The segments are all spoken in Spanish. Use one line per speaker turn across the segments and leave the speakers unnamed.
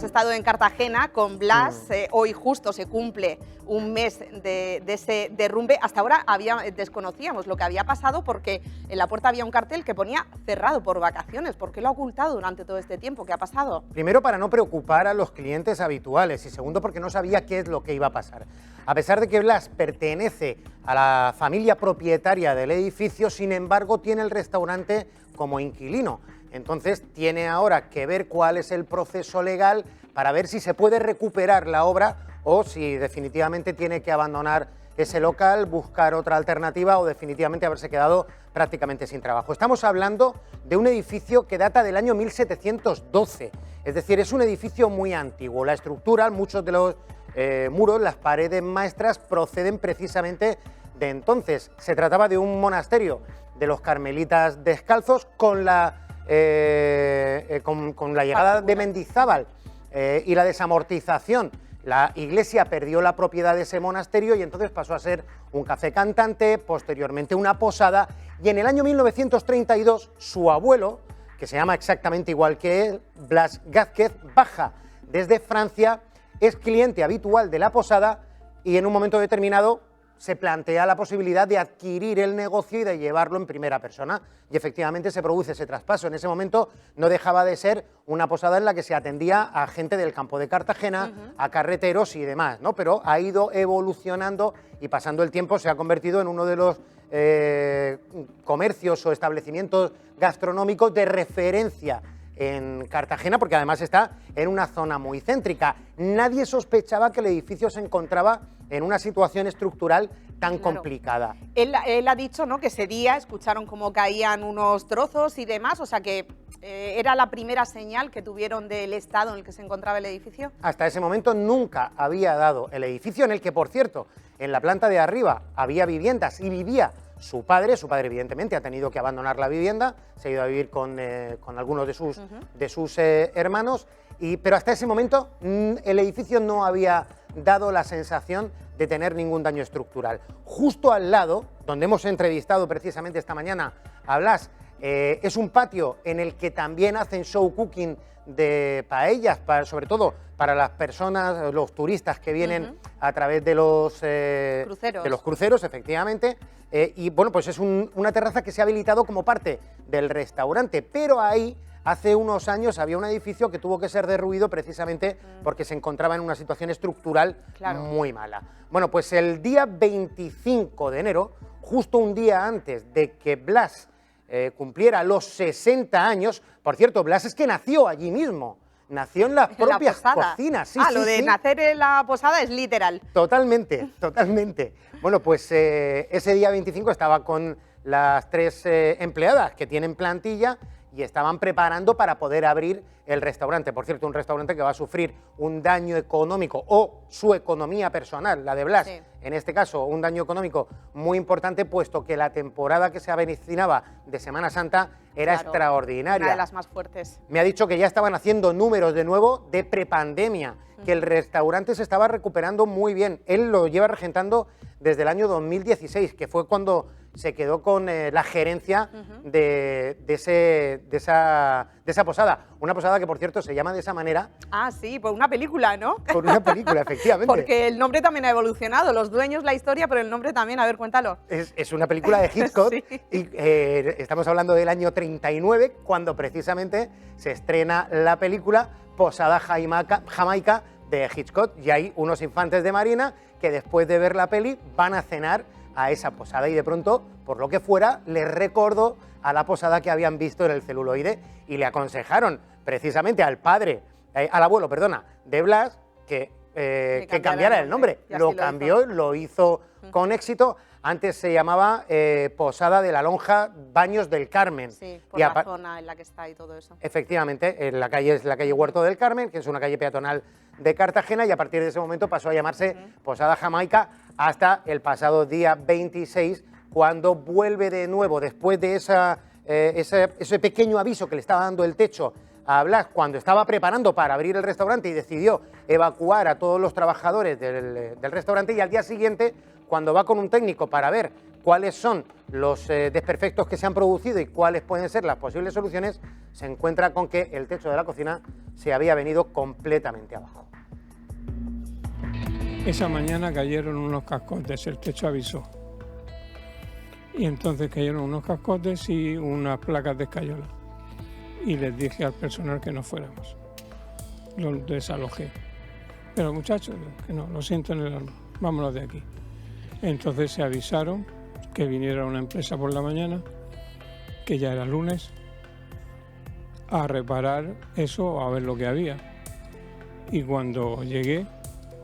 He estado en Cartagena con Blas, hoy justo se cumple un mes de ese derrumbe. Hasta ahora desconocíamos lo que había pasado porque en la puerta había un cartel que ponía cerrado por vacaciones. ¿Por qué lo ha ocultado durante todo este tiempo? ¿Qué ha pasado?
Primero, para no preocupar a los clientes habituales, y segundo, porque no sabía qué es lo que iba a pasar. A pesar de que Blas pertenece a la familia propietaria del edificio, sin embargo tiene el restaurante como inquilino. Entonces tiene ahora que ver cuál es el proceso legal para ver si se puede recuperar la obra o si definitivamente tiene que abandonar ese local, buscar otra alternativa o definitivamente haberse quedado prácticamente sin trabajo. Estamos hablando de un edificio que data del año 1712, es decir, es un edificio muy antiguo. La estructura, muchos de los muros, las paredes maestras proceden precisamente de entonces. Se trataba de un monasterio de los carmelitas descalzos con la llegada de Mendizábal y la desamortización. La iglesia perdió la propiedad de ese monasterio y entonces pasó a ser un café cantante, posteriormente una posada, y en el año 1932 su abuelo, que se llama exactamente igual que él, Blas Gázquez, baja desde Francia, es cliente habitual de la posada y en un momento determinado se plantea la posibilidad de adquirir el negocio y de llevarlo en primera persona. Y efectivamente se produce ese traspaso. En ese momento no dejaba de ser una posada en la que se atendía a gente del campo de Cartagena, a carreteros y demás, ¿no? Pero ha ido evolucionando y pasando el tiempo se ha convertido en uno de los comercios o establecimientos gastronómicos de referencia en Cartagena, porque además está en una zona muy céntrica. Nadie sospechaba que el edificio se encontraba en una situación estructural tan complicada.
Él ha dicho, ¿no?, que ese día escucharon cómo caían unos trozos y demás, o sea que era la primera señal que tuvieron del estado en el que se encontraba el edificio.
Hasta ese momento nunca había dado el edificio, en el que, por cierto, en la planta de arriba había viviendas y vivía su padre evidentemente ha tenido que abandonar la vivienda, se ha ido a vivir con algunos de sus hermanos, pero hasta ese momento el edificio no había dado la sensación de tener ningún daño estructural. Justo al lado, donde hemos entrevistado precisamente esta mañana a Blas, es un patio en el que también hacen show cooking de paellas, sobre todo para las personas, los turistas que vienen a través de los cruceros, efectivamente. Y bueno, pues es una terraza que se ha habilitado como parte del restaurante, pero ahí hace unos años había un edificio que tuvo que ser derruido precisamente porque se encontraba en una situación estructural muy mala. Bueno, pues el día 25 de enero, justo un día antes de que Blas cumpliera los 60 años, por cierto, Blas es que nació allí mismo, nació en las propias cocinas. Sí,
lo de nacer en la posada es literal.
Totalmente, totalmente. Bueno, pues ese día 25 estaba con las 3 empleadas que tienen plantilla y estaban preparando para poder abrir el restaurante. Por cierto, un restaurante que va a sufrir un daño económico, o su economía personal, la de Blas, en este caso, un daño económico muy importante, puesto que la temporada que se avecinaba de Semana Santa era extraordinaria.
Una de las más fuertes.
Me ha dicho que ya estaban haciendo números de nuevo de prepandemia, que el restaurante se estaba recuperando muy bien. Él lo lleva regentando desde el año 2016, que fue cuando se quedó con la gerencia de esa posada. Una posada que, por cierto, se llama de esa manera.
Ah, sí, por una película, ¿no?
Por una película, efectivamente.
Porque el nombre también ha evolucionado, los dueños, la historia, pero el nombre también. A ver, cuéntalo.
Es una película de Hitchcock y estamos hablando del año 39, cuando precisamente se estrena la película Posada Jamaica de Hitchcock, y hay unos infantes de marina que después de ver la peli van a cenar a esa posada y de pronto, por lo que fuera, les recordó a la posada que habían visto en el celuloide y le aconsejaron precisamente al abuelo, de Blas, que cambiara el nombre. Lo cambió, lo hizo con éxito. Antes se llamaba Posada de la Lonja Baños del Carmen.
Sí, por la zona en la que está y todo eso.
Efectivamente, es la calle Huerto del Carmen, que es una calle peatonal de Cartagena, y a partir de ese momento pasó a llamarse Posada Jamaica hasta el pasado día 26, cuando vuelve de nuevo, después de ese pequeño aviso que le estaba dando el techo a Blas cuando estaba preparando para abrir el restaurante y decidió evacuar a todos los trabajadores del restaurante, y al día siguiente, cuando va con un técnico para ver cuáles son los desperfectos que se han producido y cuáles pueden ser las posibles soluciones, se encuentra con que el techo de la cocina se había venido completamente abajo.
Esa mañana cayeron unos cascotes, el techo avisó. Y entonces cayeron unos cascotes y unas placas de escayola. Y les dije al personal que no fuéramos. Los desalojé. Pero muchachos, que no, lo siento en el alma, vámonos de aquí. Entonces se avisaron que viniera una empresa por la mañana, que ya era lunes, a reparar eso, a ver lo que había. Y cuando llegué,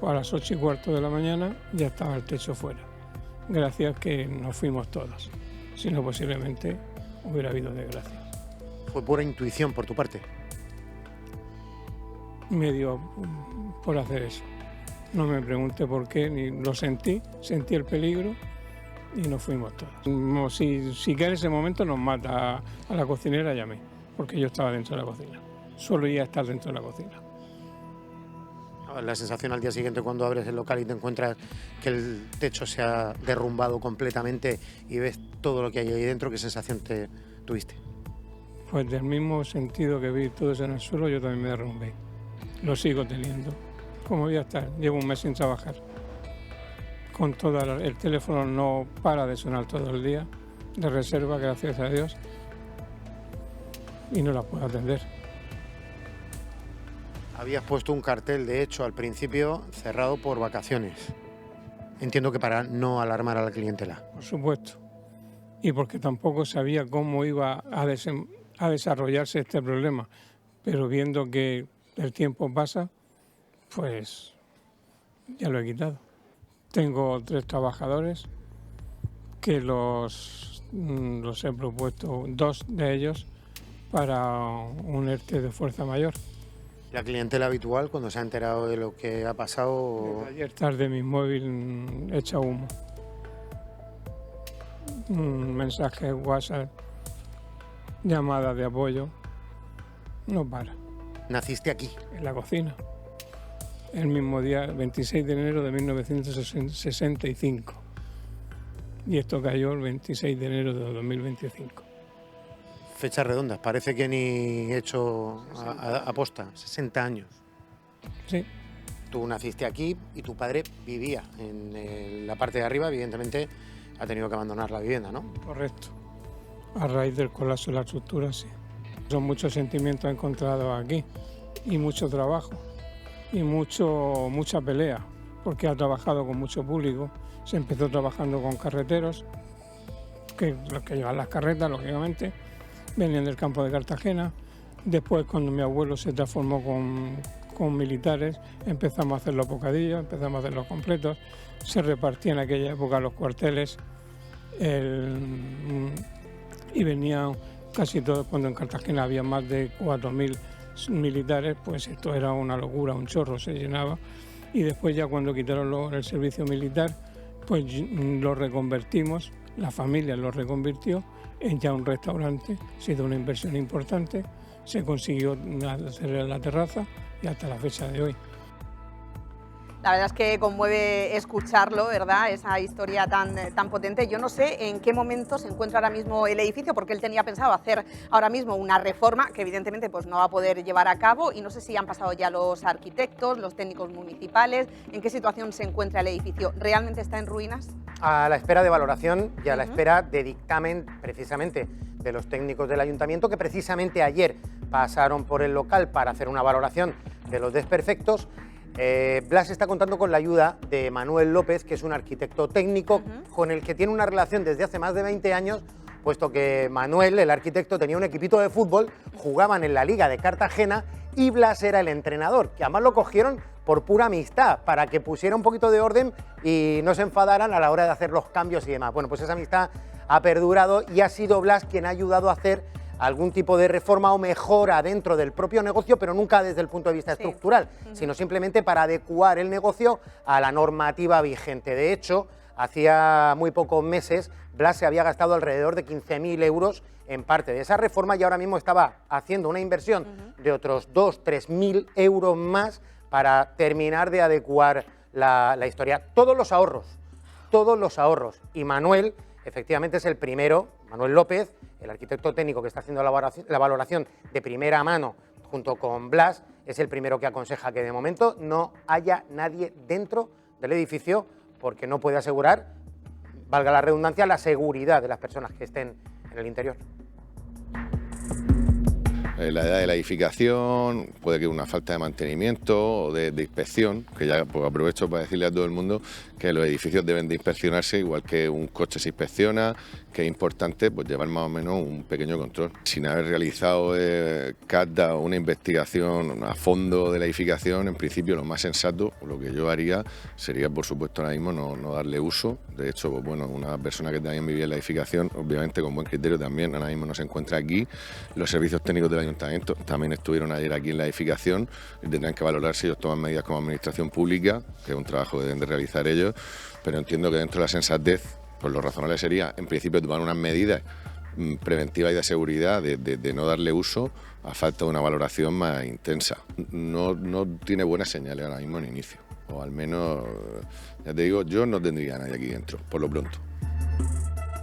a las 8:15 de la mañana, ya estaba el techo fuera. Gracias que nos fuimos todos, si no posiblemente hubiera habido desgracias.
Fue pura intuición por tu parte.
Me dio por hacer eso. No me pregunté por qué, ni lo sentí el peligro y nos fuimos todos. Si que en ese momento nos mata a la cocinera, llamé, porque yo estaba dentro de la cocina. Solo iba a estar dentro de la cocina.
La sensación al día siguiente cuando abres el local y te encuentras que el techo se ha derrumbado completamente y ves todo lo que hay ahí dentro, ¿qué sensación te tuviste?
Pues del mismo sentido que vi todo eso en el suelo, yo también me derrumbé. Lo sigo teniendo. ¿Cómo voy a estar? Llevo un mes sin trabajar. Con el teléfono no para de sonar todo el día, de reserva, gracias a Dios, y no la puedo atender.
Habías puesto un cartel, de hecho, al principio, cerrado por vacaciones. Entiendo que para no alarmar a la clientela.
Por supuesto. Y porque tampoco sabía cómo iba a desarrollarse este problema. Pero viendo que el tiempo pasa, pues ya lo he quitado. Tengo 3 trabajadores que los he propuesto, 2 de ellos, para un ERTE de fuerza mayor.
¿La clientela habitual, cuando se ha enterado de lo que ha pasado?
Desde ayer tarde mi móvil echa humo. Un mensaje WhatsApp, llamada de apoyo, no para.
¿Naciste aquí?
En la cocina. El mismo día, 26 de enero de 1965. Y esto cayó el 26 de enero de 2025.
Fechas redondas, parece que ni hecho aposta, 60 años.
Sí.
Tú naciste aquí y tu padre vivía en la parte de arriba, evidentemente ha tenido que abandonar la vivienda, ¿no?
Correcto. A raíz del colapso de la estructura, sí. Son muchos sentimientos encontrados aquí y mucho trabajo y mucha pelea, porque ha trabajado con mucho público. Se empezó trabajando con carreteros, que los que llevan las carretas, lógicamente, venían del campo de Cartagena. Después, cuando mi abuelo se transformó con militares, empezamos a hacer los bocadillos, empezamos a hacer los completos. Se repartían en aquella época los cuarteles y venían casi todos. Cuando en Cartagena había más de 4.000 militares, pues esto era una locura, un chorro, se llenaba. Y después, ya cuando quitaron el servicio militar, pues lo reconvertimos, la familia lo reconvirtió en ya un restaurante. Ha sido una inversión importante, se consiguió hacer la terraza y hasta la fecha de hoy.
La verdad es que conmueve escucharlo, ¿verdad? Esa historia tan potente. Yo no sé en qué momento se encuentra ahora mismo el edificio, porque él tenía pensado hacer ahora mismo una reforma que evidentemente pues no va a poder llevar a cabo, y no sé si han pasado ya los arquitectos, los técnicos municipales, en qué situación se encuentra el edificio. ¿Realmente está en ruinas?
A la espera de valoración y a la espera de dictamen precisamente de los técnicos del ayuntamiento, que precisamente ayer pasaron por el local para hacer una valoración de los desperfectos. Blas está contando con la ayuda de Manuel López, que es un arquitecto técnico con el que tiene una relación desde hace más de 20 años, puesto que Manuel, el arquitecto, tenía un equipito de fútbol, jugaban en la Liga de Cartagena y Blas era el entrenador, que además lo cogieron por pura amistad, para que pusiera un poquito de orden y no se enfadaran a la hora de hacer los cambios y demás. Bueno, pues esa amistad ha perdurado y ha sido Blas quien ha ayudado a hacer algún tipo de reforma o mejora dentro del propio negocio, pero nunca desde el punto de vista estructural, sino simplemente para adecuar el negocio a la normativa vigente. De hecho, hacía muy pocos meses, Blas se había gastado alrededor de 15.000 euros en parte de esa reforma y ahora mismo estaba haciendo una inversión de otros 2.000–3.000 euros más para terminar de adecuar la historia. Todos los ahorros. Y Manuel, efectivamente es el primero, Manuel López, el arquitecto técnico que está haciendo la valoración de primera mano junto con Blas, es el primero que aconseja que de momento no haya nadie dentro del edificio porque no puede asegurar, valga la redundancia, la seguridad de las personas que estén en el interior.
La edad de la edificación, puede que una falta de mantenimiento o de inspección, que ya pues, aprovecho para decirle a todo el mundo que los edificios deben de inspeccionarse igual que un coche se inspecciona, que es importante pues, llevar más o menos un pequeño control. Sin haber realizado cata o una investigación a fondo de la edificación, en principio lo más sensato, lo que yo haría sería por supuesto ahora mismo no darle uso. De hecho, pues, bueno, una persona que también vivía en la edificación, obviamente con buen criterio también, ahora mismo no se encuentra aquí. Los servicios técnicos del ayuntamiento también estuvieron ayer aquí en la edificación y tendrán que valorar si ellos toman medidas como administración pública, que es un trabajo que deben de realizar ellos, pero entiendo que dentro de la sensatez, pues lo razonable sería, en principio, tomar unas medidas preventivas y de seguridad de no darle uso a falta de una valoración más intensa. No tiene buenas señales ahora mismo en inicio, o al menos, ya te digo, yo no tendría a nadie aquí dentro, por lo pronto.